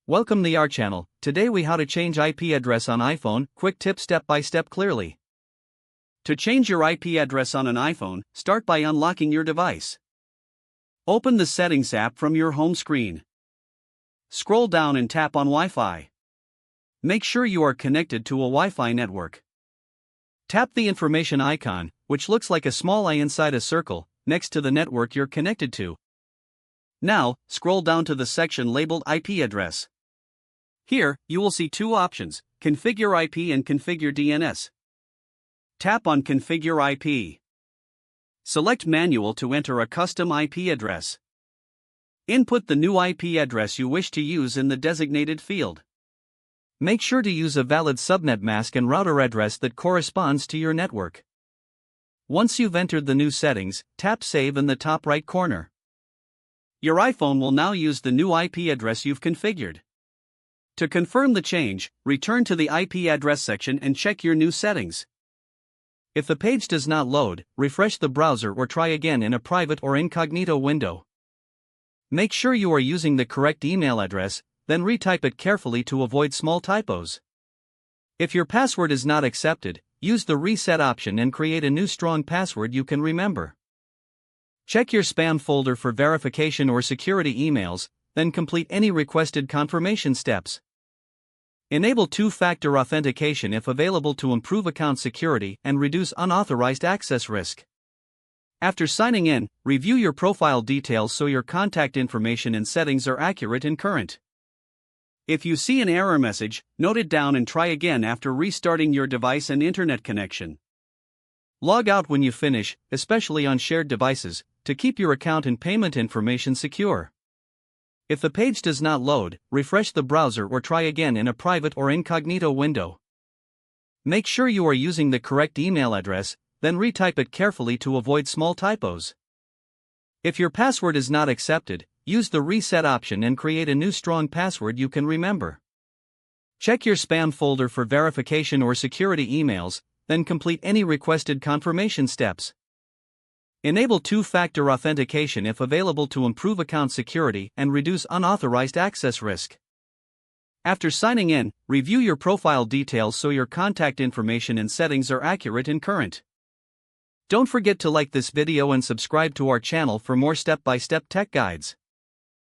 Welcome to our channel. Today we how to change IP address on iPhone, quick tip step by step clearly. To change your IP address on an iPhone, start by unlocking your device. Open the Settings app from your home screen. Scroll down and tap on Wi-Fi. Make sure you are connected to a Wi-Fi network. Tap the information icon, which looks like a small eye inside a circle, next to the network you're connected to. Now, scroll down to the section labeled IP address. Here, you will see two options, Configure IP and Configure DNS. Tap on Configure IP. Select Manual to enter a custom IP address. Input the new IP address you wish to use in the designated field. Make sure to use a valid subnet mask and router address that corresponds to your network. Once you've entered the new settings, tap Save in the top right corner. Your iPhone will now use the new IP address you've configured. To confirm the change, return to the IP address section and check your new settings. If the page does not load, refresh the browser or try again in a private or incognito window. Make sure you are using the correct email address, then retype it carefully to avoid small typos. If your password is not accepted, use the reset option and create a new strong password you can remember. Check your spam folder for verification or security emails, then complete any requested confirmation steps. Enable two-factor authentication if available to improve account security and reduce unauthorized access risk. After signing in, review your profile details so your contact information and settings are accurate and current. If you see an error message, note it down and try again after restarting your device and internet connection. Log out when you finish, especially on shared devices, to keep your account and payment information secure. If the page does not load, refresh the browser or try again in a private or incognito window. Make sure you are using the correct email address, then retype it carefully to avoid small typos. If your password is not accepted, use the reset option and create a new strong password you can remember. Check your spam folder for verification or security emails, then complete any requested confirmation steps. Enable two-factor authentication if available to improve account security and reduce unauthorized access risk. After signing in, review your profile details so your contact information and settings are accurate and current. Don't forget to like this video and subscribe to our channel for more step-by-step tech guides.